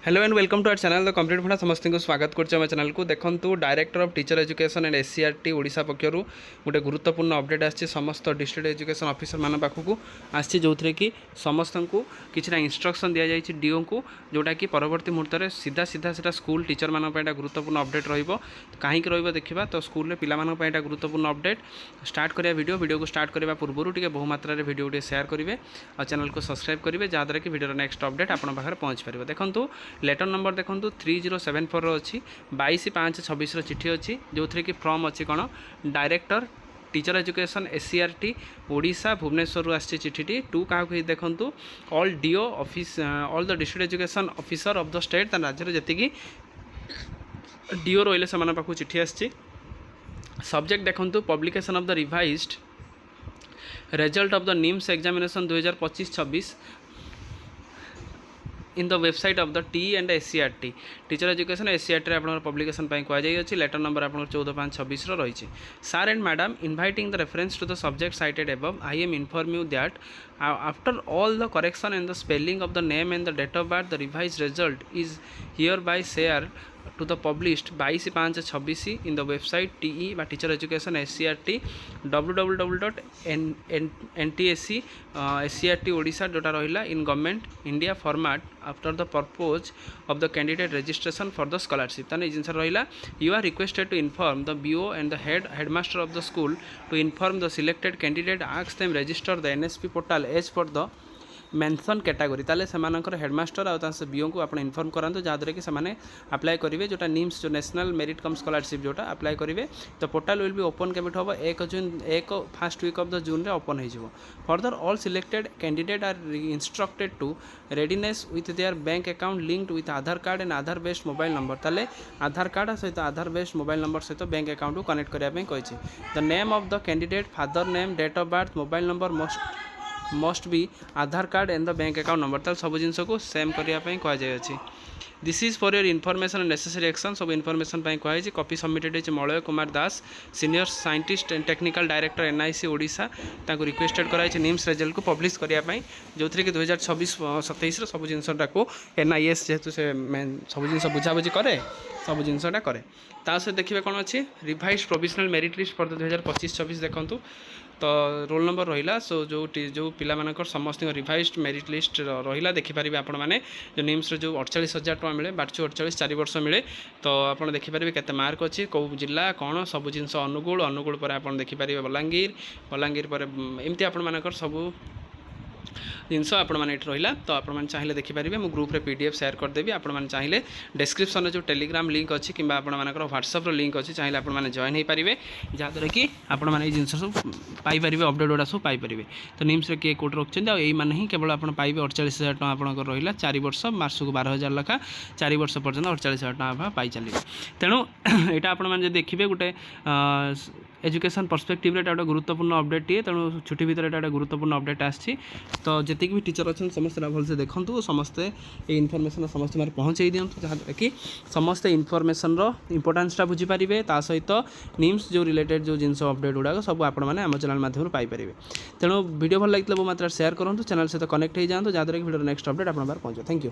Hello and welcome to our channel the complete भणा समस्त को स्वागत करम चैनल को देखो director of teacher education and SCERT Odisha पक्षर गोटे गुरुत्वपूर्ण अपडेट आसी समस्त डिस्ट्रिक्ट एजुकेशन ऑफिसर मान पाखक आसी जो कि समस्त को किसी इंस्ट्रक्शन दि जाए डीओ को जोटा कि परवर्ती मुहूर्त में सीधा सीधा से स्कूल टीचर मान गुरुत्वपूर्ण अपडेट रही देखा तो स्कूल पे गुरुत्वपूर्ण अपडेट स्टार्ट करिया वीडियो को स्टार्ट करने पूर्व टे बहु मात्रा वीडियो शेयर करेंगे और चैनल को सब्सक्राइब करेंगे जहाँद्वारा कि वीडियो नेक्स्ट अपडेट आप पहुँच पार देखो लेटर नंबर देखो 3074 अच्छी 22/5/26 चिठी अच्छी जो थी कि फ्रम अच्छी कौन director teacher education SCERT Odisha Bhubaneswar आसी चिठी टू क्या देखूँ all DO office all the district education officer of the state राज्य जी डीओ रही से पाखु चिठी आसी सब्जेक्ट देखूँ publication of the revised result of the NMMS examination 2025-26 in the website of the T and SCERT teacher education SCERT आप publication कहुई letter number आप 14/5/26 रही sir and madam inviting the reference to the subject cited above I am inform you that after all the correction and the spelling of the name and the date of birth the revise result is here bye share to the published 22/5/26 in the website TE by Teacher Education SCRT www.ntsc SCRT Odisha जोटा रहिला in government India format after the purpose of the candidate registration for the scholarship ताने जिनस रहिला you are requested to inform the BO and the headmaster of the school to inform the selected candidate ask them register the NSP portal as per the mention category ताले सेमानकर headmaster और BO को आप inform करातु जहाँद्वारा कि सेमाने apply करेंगे जोटा NMMS जो national merit cum scholarship जोटा apply करेंगे तो पोर्टाल विल बी ओपन केबे हम 1 जून 1 first week of the June रे ओपन हो further all selected candidate are instructed to readiness with their bank account linked with Aadhaar card and Aadhaar based mobile number ताले Aadhaar card सहित Aadhaar based mobile number सहित bank account को connect करने कही the name of the candidate father name date of birth mobile number must be Aadhaar card and the bank account number ताल सब जिन को सेम करने कहुई this is for your information and necessary action सब इनफॉरमेशन कहुई कॉपी सबमिटेड है Malay Kumar Das senior scientist and technical director NIC Odisha requested कराई निम्स रिजल्ट को पब्लिश करने जो थी कि 2026-27 सब जिनटा एनआईएस जेहेतु से सब जिन बुझाबुझी कै सब जिनटा कै सहित देखिए कौन अच्छी revise provisional merit list for 2025-26 देखूँ तो रोल नंबर रहा सो जो पिला मानकर समस्त रिवाइज मेरिट लिस्ट रहा देखिपारे आपण मैंने जो निम्स जो 48,000 टका मिले 48 4 वर्ष मिले तो आप देखिपारे केते मार्क अच्छी कौ जिला कौन सब जिन अनुगुल पर आप देखिपारे बलांगीर पर एमती आपर सब जिनस आपण मैंने रहा तो आप चाहिए देखिपारे मु ग्रुप रे पीडीएफ शेयर करदेवी आप चाहिए डिस्क्रिप्शन में जो टेलीग्राम लिंक अच्छी कि व्हाट्सएप लिंक अच्छी चाहिए आप जॉइन हो पारे जहाँद्वारा कि आपण मैंने जिन सब पाइपर अपडेट गुड़ा सब पाइपर तो निम्स किए कोट रखते यही मैंने ही केवल आप पाइबे 48,000 टका आप रहा 4 वर्ष मार्च को 12,000 लेखा 4 वर्ष पर्यटन 48,000 टका पाई चलिए तेणु यहाँ आप देखिए गोटे एजुकेशन पर्सपेक्टिव रे गोटे गुरुत्वपूर्ण अपडेट टे तेणु छुट्टी भितर गोटे गुरुत्वपूर्ण अपडेट आसी तो जी भी टीचर अच्छे समस्त भलसे देखूँ समस्ते ये इनफर्मेशन समस्त पहुँचे दिंतु जहाँ कि समस्ते इनफर्मेशन इंपोर्टान्सटा बुझीपारे ता सहित निम्स जो रिलेटेड जो जिन अपडेट गुड़ाक सब आपने आम चैनल माध्यम पाइपर तेणु वीडियो भल लगी बहुत मात्रा शेयर करूँ चैनल सहित कनेक्ट हो जातु जहाँद्वारा कि वीडियो नेक्स्ट अपडेट आप पहुँचे थैंक यू।